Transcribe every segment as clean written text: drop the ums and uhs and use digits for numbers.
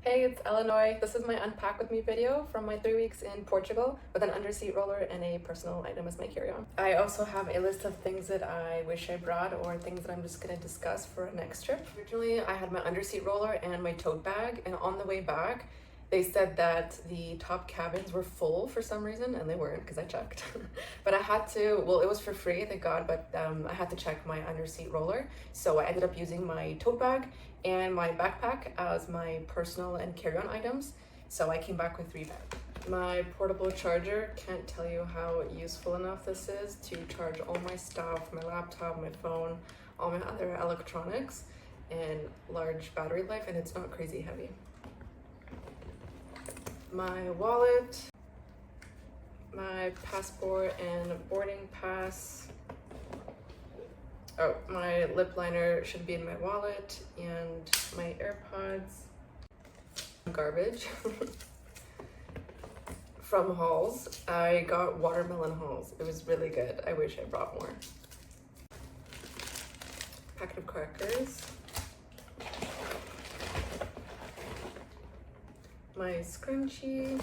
Hey, it's Elinoy. This is my Unpack With Me video from my 3 weeks in Portugal with an underseat roller and a personal item as my carry-on. I also have a list of things that I wish I brought or things that I'm just going to discuss for a next trip. Originally, I had my underseat roller and my tote bag, and on the way back, they said that the top cabins were full for some reason, and they weren't because I checked. But I had to, well, it was for free, thank God, but I had to check my underseat roller. So I ended up using my tote bag and my backpack as my personal and carry-on items. So I came back with 3 bags. My portable charger, can't tell you how useful enough this is to charge all my stuff, my laptop, my phone, all my other electronics, and large battery life, and it's not crazy heavy. My wallet, my passport and boarding pass. Oh, my lip liner should be in my wallet, and my AirPods. Garbage. From Halls, I got watermelon Halls. It was really good. I wish I brought more. Packet of crackers. My scrunchie.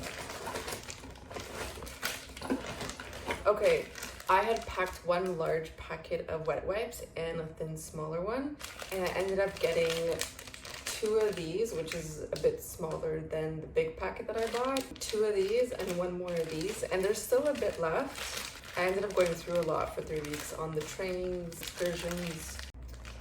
Okay, I had packed one large packet of wet wipes and a thin smaller one, and I ended up getting 2 of these, which is a bit smaller than the big packet that I bought. 2 of these and 1 more of these, and there's still a bit left. I ended up going through a lot for 3 weeks on the trains, excursions.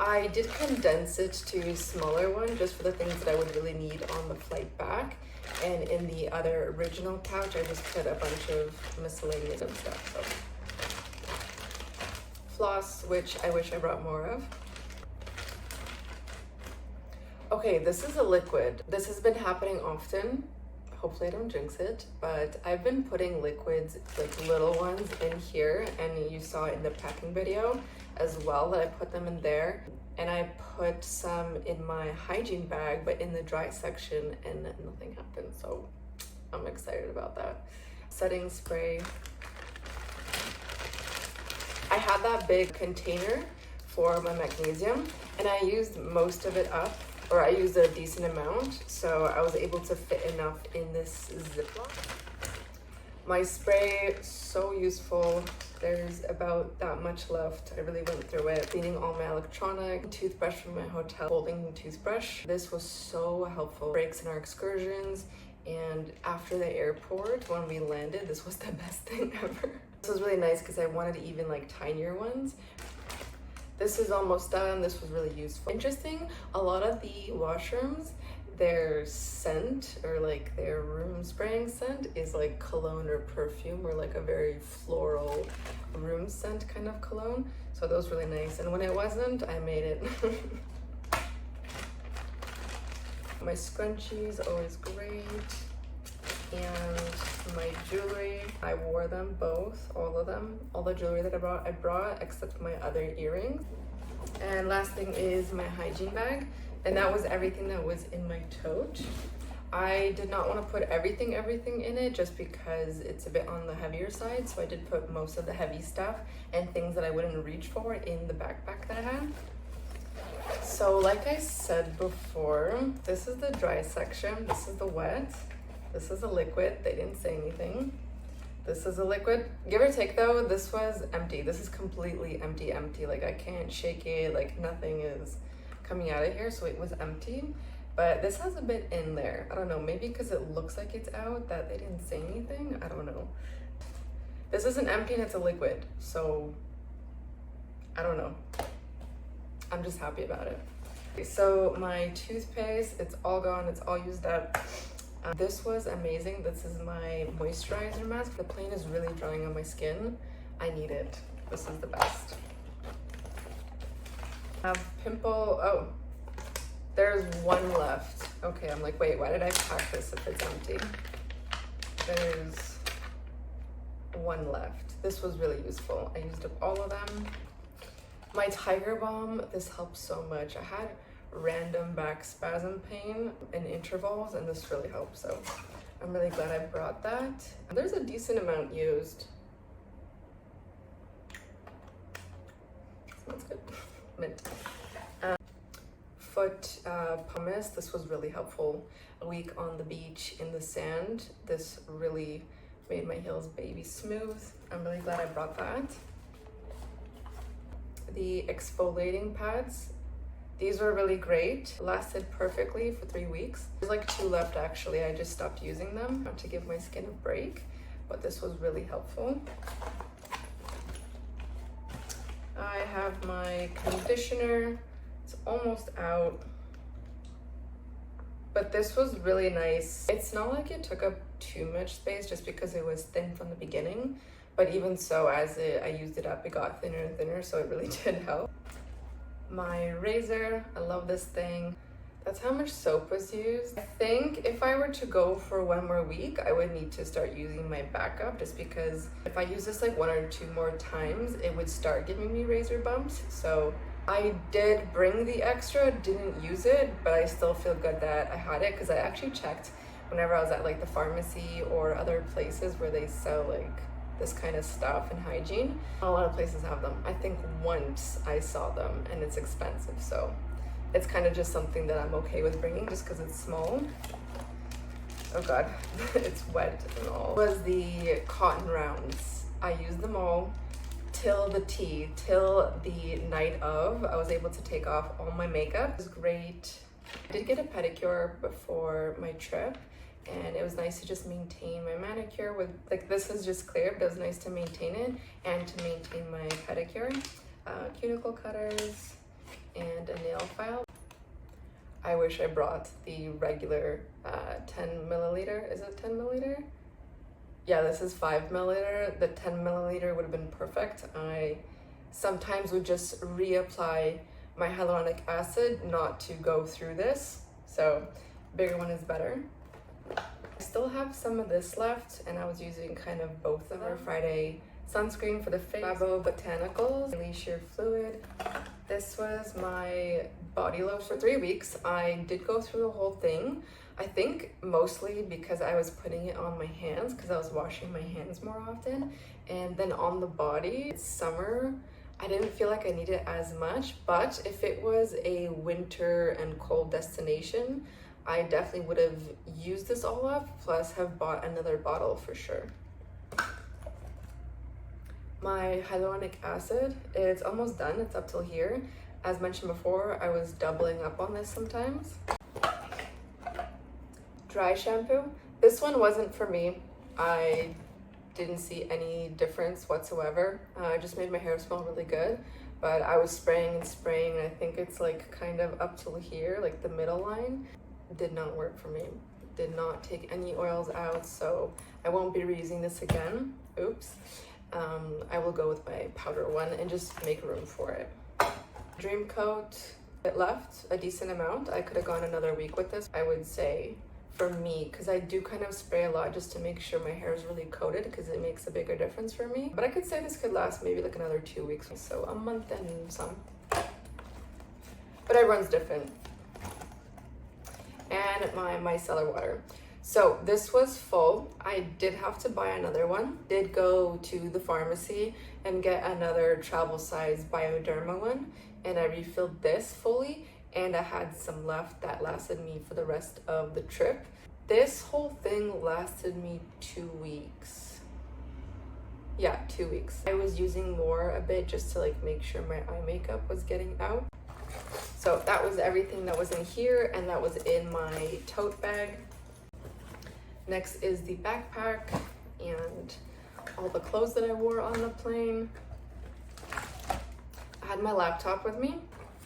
I did condense it to a smaller one just for the things that I would really need on the flight back. And in the other original pouch, I just put a bunch of miscellaneous and stuff. So. Floss, which I wish I brought more of. Okay, this is a liquid. This has been happening often. Hopefully I don't jinx it, but I've been putting liquids, like little ones, in here, and you saw in the packing video as well that I put them in there. And I put some in my hygiene bag, but in the dry section, and nothing happened, so I'm excited about that. Setting spray. I had that big container for my magnesium, and I used most of it up, or I used a decent amount, so I was able to fit enough in this Ziploc. My spray, so useful. There's about that much left. I really went through it. Cleaning all my electronic, toothbrush from my hotel, folding toothbrush. This was so helpful. Breaks in our excursions, and after the airport, when we landed, this was the best thing ever. This was really nice because I wanted even like tinier ones. This is almost done. This was really useful. Interesting, a lot of the washrooms, their scent or like their room spraying scent is like cologne or perfume, or like a very floral room scent kind of cologne. So that was really nice. And when it wasn't, I made it. My scrunchies, always great. And my jewelry, I wore them both, all of them. All the jewelry that I brought except my other earrings. And last thing is my hygiene bag. And that was everything that was in my tote. I did not want to put everything in it just because it's a bit on the heavier side. So I did put most of the heavy stuff and things that I wouldn't reach for in the backpack that I had. So like I said before, this is the dry section. This is the wet. This is a liquid. They didn't say anything. This is a liquid. Give or take though, this was empty. This is completely empty. Like I can't shake it, like nothing is coming out of here, so it was empty. But this has a bit in there. I don't know, maybe because it looks like it's out that they didn't say anything. I don't know. This isn't empty and it's a liquid, so I don't know. I'm just happy about it. Okay, so my toothpaste, it's all gone, it's all used up. This was amazing. This is my moisturizer mask. The plane is really drying on my skin. I need it. This is the best. Pimple, oh, there's 1 left. Okay, I'm like, wait, why did I pack this if it's empty? There's 1 left. This was really useful. I used up all of them. My Tiger Balm, this helps so much. I had random back spasm pain in intervals, and this really helps, so I'm really glad I brought that. There's a decent amount used. Smells good. Mint. foot pumice. This was really helpful. A week on the beach in the sand, this really made my heels baby smooth. I'm really glad I brought that. The exfoliating pads, these were really great. Lasted perfectly for 3 weeks. There's like 2 left actually. I just stopped using them to give my skin a break, but this was really helpful. I have my conditioner. It's almost out, but this was really nice. It's not like it took up too much space just because it was thin from the beginning, but even so, as I used it up, it got thinner and thinner, so it really did help. My razor, I love this thing. That's how much soap was used. I think if I were to go for 1 more week, I would need to start using my backup, just because if I use this like 1 or 2 more times, it would start giving me razor bumps. So I did bring the extra, didn't use it, but I still feel good that I had it, because I actually checked whenever I was at like the pharmacy or other places where they sell like this kind of stuff and hygiene. A lot of places have them. I think once I saw them, and it's expensive, so it's kind of just something that I'm okay with bringing just because it's small. Oh god, it's wet and all. It was the cotton rounds. I used them all till the tea, till the night of. I was able to take off all my makeup. It was great. I did get a pedicure before my trip, and it was nice to just maintain my manicure with, like, this is just clear, but it was nice to maintain it and to maintain my pedicure. Cuticle cutters and a nail file. I wish I brought the regular 10 milliliter. Is it 10 milliliter? Yeah, this is 5 milliliter. The 10 milliliter would have been perfect. I sometimes would just reapply my hyaluronic acid, not to go through this. So bigger one is better. I still have some of this left, and I was using kind of both of them. Friday sunscreen for the face, Babo Botanicals, Daily Sheer Fluid. This was my body lotion for 3 weeks. I did go through the whole thing. I think mostly because I was putting it on my hands, because I was washing my hands more often. And then on the body, it's summer, I didn't feel like I needed as much, but if it was a winter and cold destination, I definitely would have used this all up, plus have bought another bottle for sure. My hyaluronic acid, it's almost done, it's up till here. As mentioned before, I was doubling up on this sometimes. Dry shampoo, this one wasn't for me. I didn't see any difference whatsoever. It just made my hair smell really good, but I was spraying and spraying, and I think it's like kind of up till here, like the middle line. Did not work for me. Did not take any oils out, so I won't be reusing this again. Oops. I will go with my powder one and just make room for it. Dream Coat, it left a decent amount. I could have gone another week with this, I would say, for me, because I do kind of spray a lot just to make sure my hair is really coated, because it makes a bigger difference for me. But I could say this could last maybe like another 2 weeks, so a month and some. But everyone's different. And my micellar water. So this was full. I did have to buy another one. Did go to the pharmacy and get another travel size Bioderma one, and I refilled this fully, and I had some left that lasted me for the rest of the trip. This whole thing lasted me 2 weeks. Yeah, 2 weeks. I was using more a bit just to like make sure my eye makeup was getting out. So that was everything that was in here, and that was in my tote bag. Next is the backpack and all the clothes that I wore on the plane. I had my laptop with me.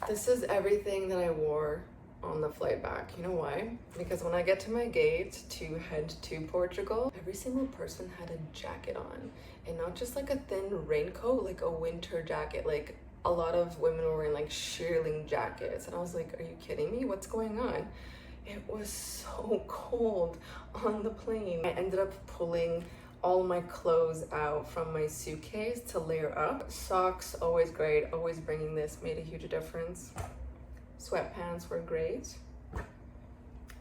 This is everything that I wore on the flight back. You know why? Because when I get to my gate to head to Portugal, every single person had a jacket on, and not just like a thin raincoat, like a winter jacket. Like a lot of women were wearing like shearling jackets, and I was like, are you kidding me? What's going on? It was so cold on the plane. I ended up pulling all my clothes out from my suitcase to layer up. Socks, always great. Always bringing this made a huge difference. Sweatpants were great.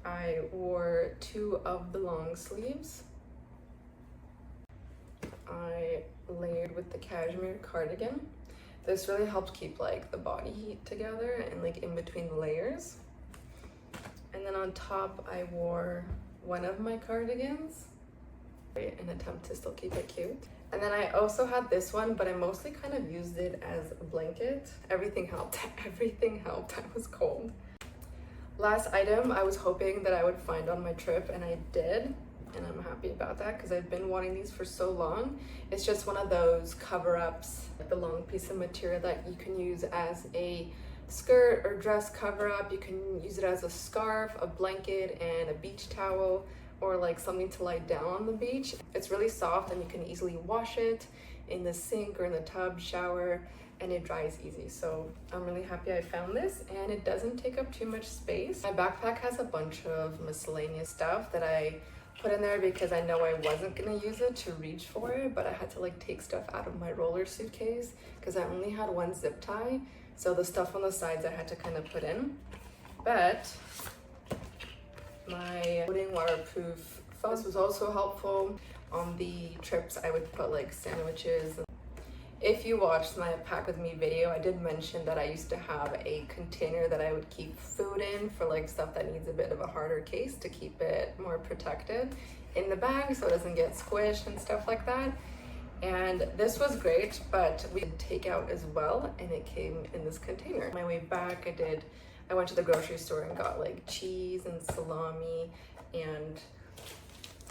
I wore 2 of the long sleeves. I layered with the cashmere cardigan. This really helped keep like the body heat together and like in between the layers. And then on top, I wore one of my cardigans in an attempt to still keep it cute. And then I also had this one, but I mostly kind of used it as a blanket. Everything helped. Everything helped. I was cold. Last item I was hoping that I would find on my trip, and I did. And I'm happy about that because I've been wanting these for so long. It's just one of those cover-ups, like the long piece of material that you can use as a skirt or dress cover-up. You can use it as a scarf, a blanket, and a beach towel, or like something to lie down on the beach. It's really soft and you can easily wash it in the sink or in the tub, shower, and it dries easy. So I'm really happy I found this, and it doesn't take up too much space. My backpack has a bunch of miscellaneous stuff that I put in there because I know I wasn't gonna use it to reach for it, but I had to like take stuff out of my roller suitcase because I only had one zip tie. So the stuff on the sides I had to kind of put in. But my floating waterproof phone was also helpful. On the trips I would put like sandwiches. If you watched my Pack With Me video, I did mention that I used to have a container that I would keep food in for like stuff that needs a bit of a harder case to keep it more protected in the bag so it doesn't get squished and stuff like that. And this was great, but we did take out as well, and it came in this container. On my way back, I went to the grocery store and got like cheese and salami, and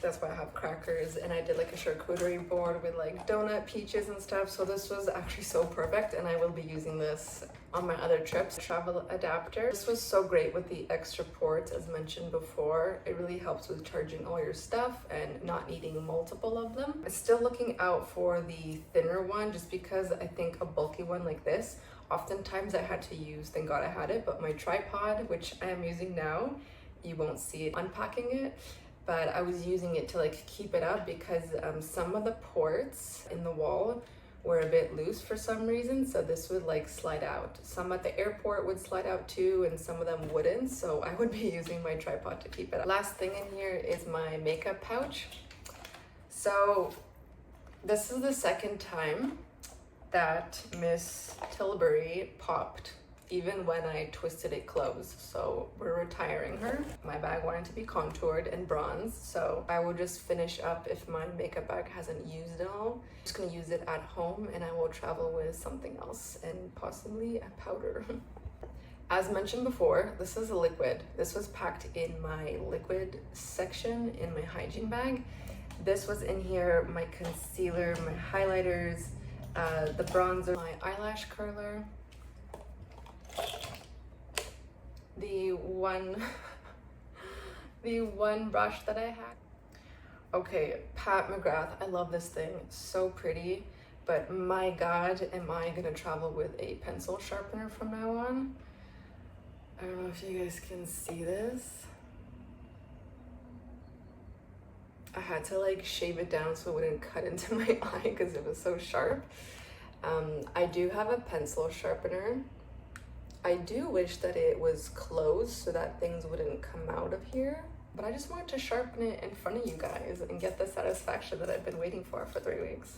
that's why I have crackers, and I did like a charcuterie board with like donut peaches and stuff. So this was actually so perfect, and I will be using this on my other trips. Travel adapter. This was so great with the extra ports, as mentioned before. It really helps with charging all your stuff and not needing multiple of them. I'm still looking out for the thinner one, just because I think a bulky one like this, oftentimes I had to use, thank God I had it, but my tripod, which I am using now, you won't see it unpacking it, but I was using it to like keep it up because some of the ports in the wall were a bit loose for some reason, so this would like slide out. Some at the airport would slide out too, and some of them wouldn't, so I would be using my tripod to keep it up. Last thing in here is my makeup pouch. So this is the second time that Miss Tilbury popped, even when I twisted it closed. So we're retiring her. My bag wanted to be contoured and bronzed, so I will just finish up if my makeup bag hasn't used it all. I'm just gonna use it at home, and I will travel with something else and possibly a powder. As mentioned before, this is a liquid. This was packed in my liquid section in my hygiene bag. This was in here, my concealer, my highlighters, the bronzer, my eyelash curler, the one brush that I had. Okay, Pat McGrath, I love this thing, so pretty, but my God, am I gonna travel with a pencil sharpener from now on? I don't know if you guys can see this. I had to like shave it down so it wouldn't cut into my eye because it was so sharp. I do have a pencil sharpener. I do wish that it was closed so that things wouldn't come out of here, but I just wanted to sharpen it in front of you guys and get the satisfaction that I've been waiting for 3 weeks.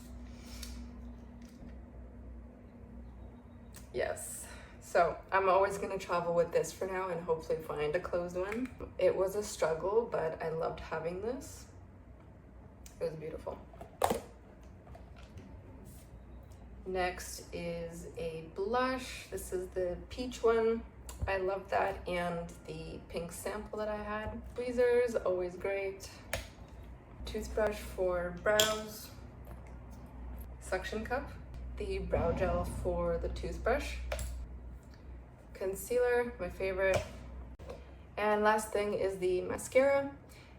Yes. So I'm always gonna travel with this for now and hopefully find a closed one. It was a struggle, but I loved having this. It was beautiful. Next is a blush. This is the peach one. I love that, and the pink sample that I had. Tweezers, always great. Toothbrush for brows. Suction cup. The brow gel for the toothbrush. Concealer, my favorite. And last thing is the mascara.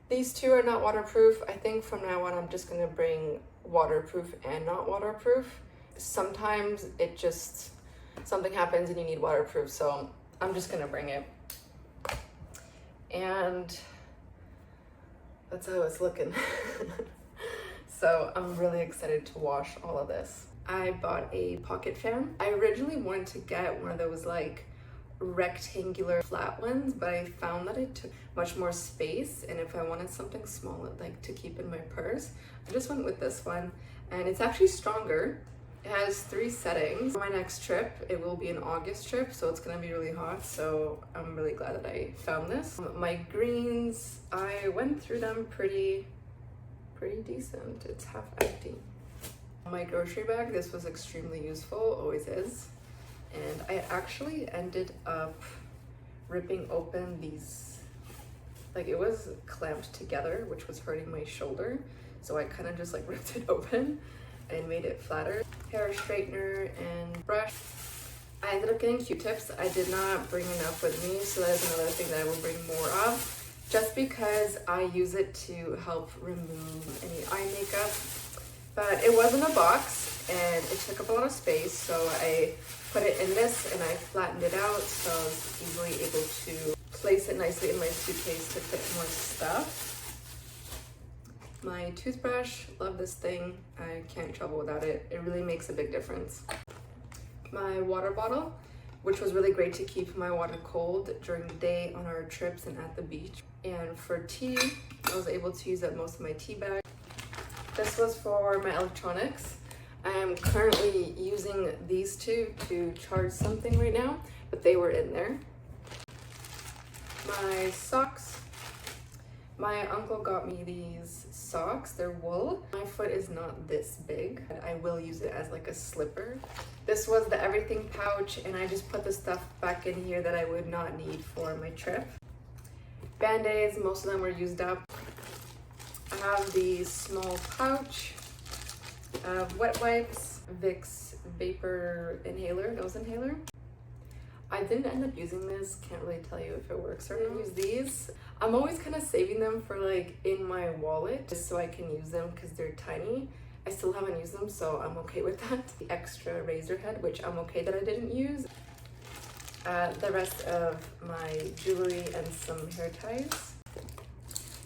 These two are not waterproof. I think from now on I'm just gonna bring waterproof and not waterproof. Sometimes it just, something happens and you need waterproof, so I'm just gonna bring it. And that's how it's looking. So I'm really excited to wash all of this. I bought a pocket fan. I originally wanted to get one of those like rectangular flat ones, but I found that it took much more space, and if I wanted something small like to keep in my purse, I just went with this one, and it's actually stronger. It has 3 settings. For my next trip, it will be an August trip, so it's gonna be really hot, so I'm really glad that I found this. My greens, I went through them pretty decent. It's half empty. My grocery bag, this was extremely useful, always is. And I actually ended up ripping open these, like it was clamped together, which was hurting my shoulder. So I kind of just like ripped it open and made it flatter. Hair straightener and brush. I ended up getting Q-tips. I did not bring enough with me, so that is another thing that I will bring more of, just because I use it to help remove any eye makeup. But it was in a box and it took up a lot of space, so I put it in this and I flattened it out so I was easily able to place it nicely in my suitcase to fit more stuff. My toothbrush, love this thing. I can't travel without it. It really makes a big difference. My water bottle, which was really great to keep my water cold during the day on our trips and at the beach. And for tea, I was able to use up most of my tea bag. This was for my electronics. I am currently using these two to charge something right now, but they were in there. My socks. My uncle got me these socks, they're wool. My foot is not this big, but I will use it as like a slipper. This was the everything pouch, and I just put the stuff back in here that I would not need for my trip. Band-aids, most of them were used up. I have the small pouch of wet wipes, Vicks Vapor Inhaler, nose inhaler. I didn't end up using this, can't really tell you if it works or not. Use these. I'm always kind of saving them for like in my wallet just so I can use them because they're tiny. I still haven't used them, so I'm okay with that. The extra razor head, which I'm okay that I didn't use. The rest of my jewelry and some hair ties.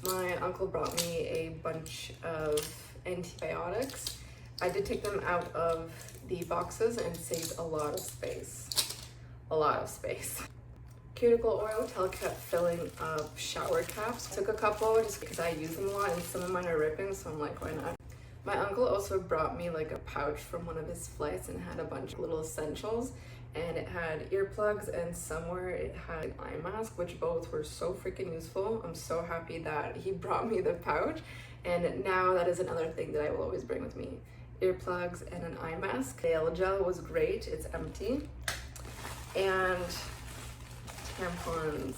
My uncle brought me a bunch of antibiotics. I did take them out of the boxes and saved a lot of space. A lot of space. Cuticle oil till it kept filling up shower caps. Took a couple just because I use them a lot and some of mine are ripping, so I'm like, why not? My uncle also brought me like a pouch from one of his flights and had a bunch of little essentials, and it had earplugs and somewhere it had an eye mask, which both were so freaking useful. I'm so happy that he brought me the pouch, and now that is another thing that I will always bring with me. Earplugs and an eye mask. Nail gel was great, it's empty. And tampons.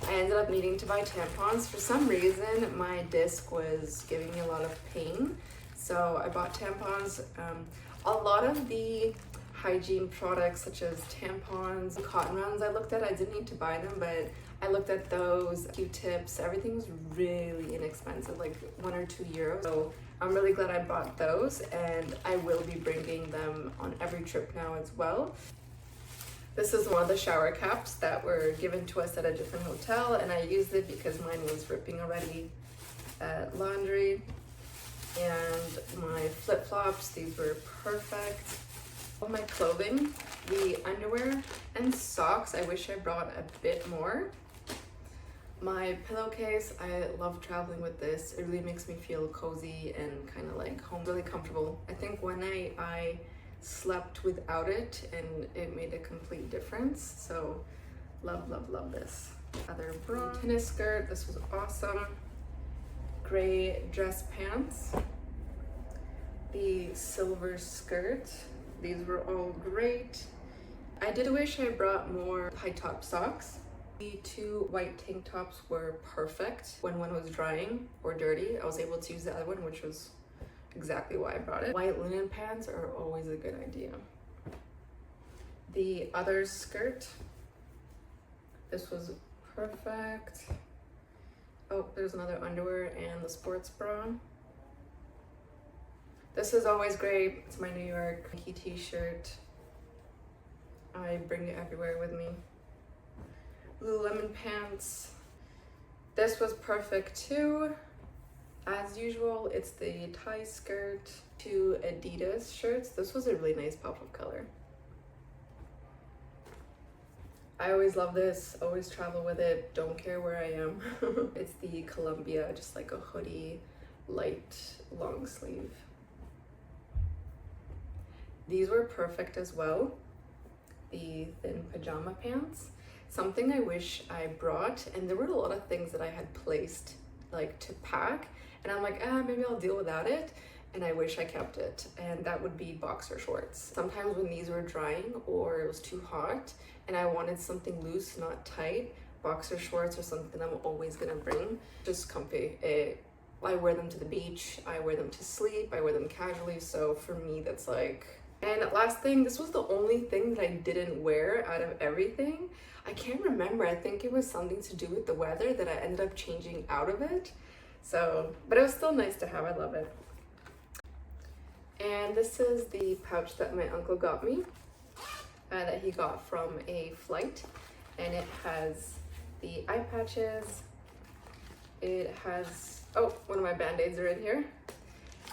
I ended up needing to buy tampons. For some reason, my disc was giving me a lot of pain, so I bought tampons. A lot of the hygiene products such as tampons, cotton rounds I looked at, I didn't need to buy them, but I looked at those, Q-tips, everything was really inexpensive, like €1 or €2. So I'm really glad I bought those, and I will be bringing them on every trip now as well. This is one of the shower caps that were given to us at a different hotel, and I used it because mine was ripping already at laundry. And my flip-flops, these were perfect. All my clothing, the underwear and socks, I wish I brought a bit more. My pillowcase, I love traveling with this. It really makes me feel cozy and kind of like home, really comfortable. I think one night I slept without it and it made a complete difference, so love this. Other bra, tennis skirt, this was awesome. Gray dress pants, the silver skirt, these were all great. I did wish I brought more high top socks. The 2 white tank tops were perfect. When one was drying or dirty, I was able to use the other one, which was exactly why I brought it. White linen pants are always a good idea. The other skirt, this was perfect. Oh, there's another underwear and the sports bra. This is always great. It's my New York Nike t-shirt. I bring it everywhere with me. Lululemon pants. This was perfect too. As usual, it's the tie skirt. 2 Adidas shirts. This was a really nice pop of color. I always love this, always travel with it, don't care where I am. It's the Columbia, just like a hoodie, light, long sleeve. These were perfect as well. The thin pajama pants. Something I wish I brought, and there were a lot of things that I had placed like to pack, and I'm like, maybe I'll deal without it, and I wish I kept it, and that would be boxer shorts. Sometimes when these were drying or it was too hot and I wanted something loose, not tight, boxer shorts are something I'm always gonna bring. Just comfy. I wear them to the beach, I wear them to sleep, I wear them casually, so for me that's like. And last thing, this was the only thing that I didn't wear out of everything. I can't remember, I think it was something to do with the weather that I ended up changing out of it. So, but it was still nice to have, I love it. And this is the pouch that my uncle got me, that he got from a flight. And it has the eye patches, it has, oh, one of my band-aids are in here,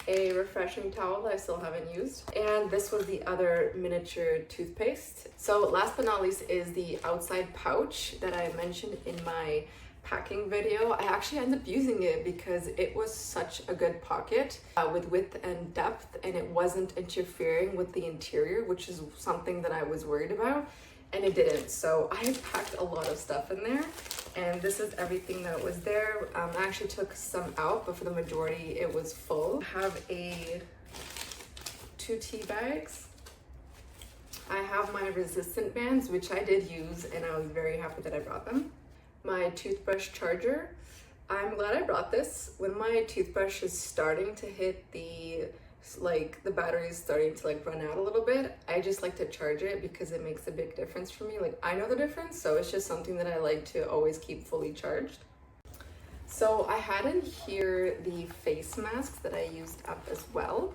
a refreshing towel that I still haven't used, and this was the other miniature toothpaste. So last but not least is the outside pouch that I mentioned in my packing video. I actually ended up using it because it was such a good pocket with width and depth, and it wasn't interfering with the interior, which is something that I was worried about, and it didn't. So I packed a lot of stuff in there, and this is everything that was there. I actually took some out, but for the majority it was full. I have two tea bags. I have my resistant bands, which I did use, and I was very happy that I brought them. My toothbrush charger. I'm glad I brought this. When my toothbrush is starting to hit the battery is starting to run out a little bit, I just like to charge it because it makes a big difference for me. I know the difference, so it's just something that I like to always keep fully charged. So I had in here the face masks that I used up as well.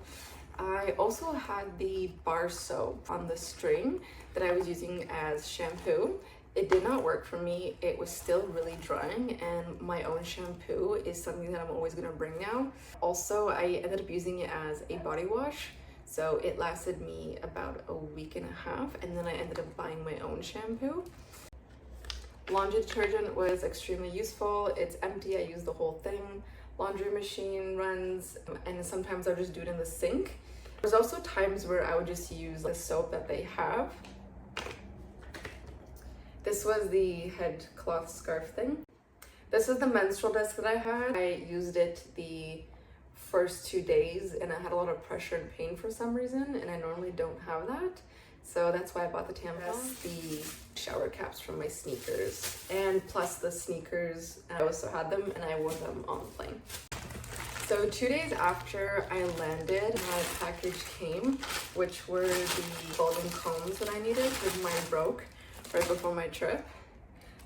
I also had the bar soap on the string that I was using as shampoo. It did not work for me. It was still really drying, and my own shampoo is something that I'm always gonna bring now. Also, I ended up using it as a body wash, so it lasted me about a week and a half, and then I ended up buying my own shampoo. Laundry detergent was extremely useful. It's empty, I use the whole thing. Laundry machine runs, and sometimes I'll just do it in the sink. There's also times where I would just use the soap that they have. This was the head cloth scarf thing. This is the menstrual disc that I had. I used it the first 2 days, and I had a lot of pressure and pain for some reason, and I normally don't have that. So that's why I bought the tampons. The shower caps from my sneakers, and plus the sneakers, I also had them and I wore them on the plane. So 2 days after I landed, my package came, which were the golden combs that I needed because mine broke right before my trip.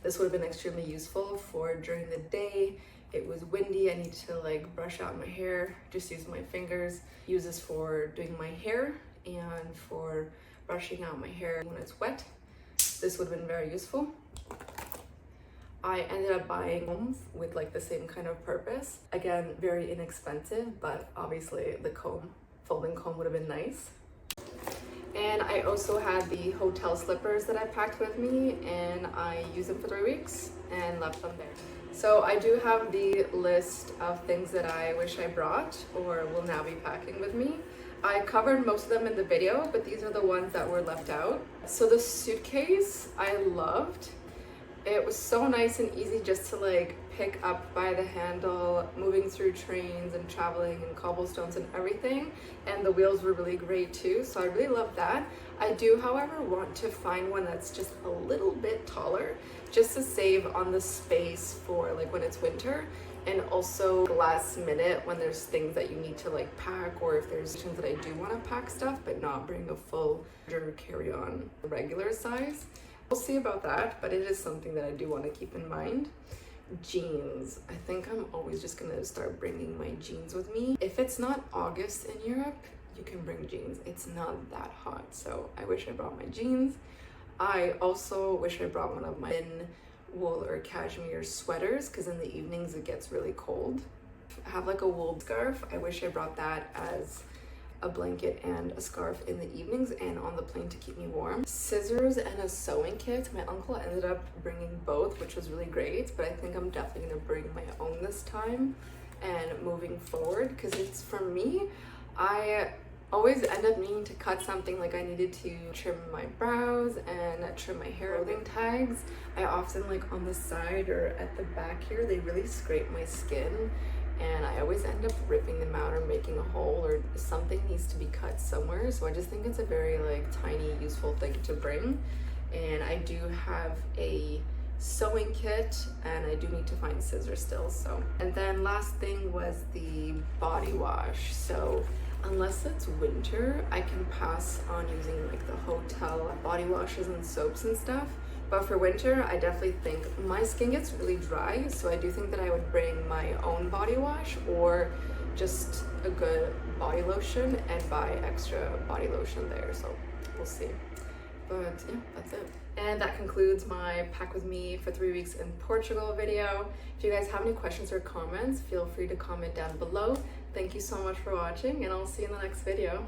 This would have been extremely useful for during the day. It was windy, I need to brush out my hair, just use my fingers. Use this for doing my hair and for brushing out my hair when it's wet. This would have been very useful. I ended up buying combs with the same kind of purpose. Again, very inexpensive, but obviously the folding comb would have been nice. And I also had the hotel slippers that I packed with me, and I used them for 3 weeks and left them there. So I do have the list of things that I wish I brought or will now be packing with me. I covered most of them in the video, but these are the ones that were left out. So the suitcase I loved. It was so nice and easy just to pick up by the handle, moving through trains and traveling and cobblestones and everything. And the wheels were really great too, so I really love that. I do, however, want to find one that's just a little bit taller, just to save on the space for when it's winter, and also last minute when there's things that you need to pack, or if there's situations that I do want to pack stuff but not bring a full carry-on regular size. We'll see about that, but it is something that I do want to keep in mind. Jeans. I think I'm always just gonna start bringing my jeans with me. If it's not August in Europe, you can bring jeans. It's not that hot, so I wish I brought my jeans. I also wish I brought one of my thin wool or cashmere sweaters, because in the evenings it gets really cold. I have a wool scarf. I wish I brought that as a blanket and a scarf in the evenings and on the plane to keep me warm. Scissors and a sewing kit. My uncle ended up bringing both, which was really great, but I think I'm definitely gonna bring my own this time and moving forward, because it's for me, I always end up needing to cut something. Like I needed to trim my brows and trim my hair. Clothing tags, I often like on the side or at the back here, they really scrape my skin, and I always end up ripping them out or making a hole, or something needs to be cut somewhere. So I just think it's a very like tiny useful thing to bring. And I do have a sewing kit, and I do need to find scissors still. So, and then last thing was the body wash. So unless it's winter, I can pass on using like the hotel body washes and soaps and stuff. But for winter, I definitely think my skin gets really dry, so I do think that I would bring my own body wash or just a good body lotion and buy extra body lotion there. So we'll see. But yeah, that's it. And that concludes my Pack With Me for 3 weeks in Portugal video. If you guys have any questions or comments, feel free to comment down below. Thank you so much for watching, and I'll see you in the next video.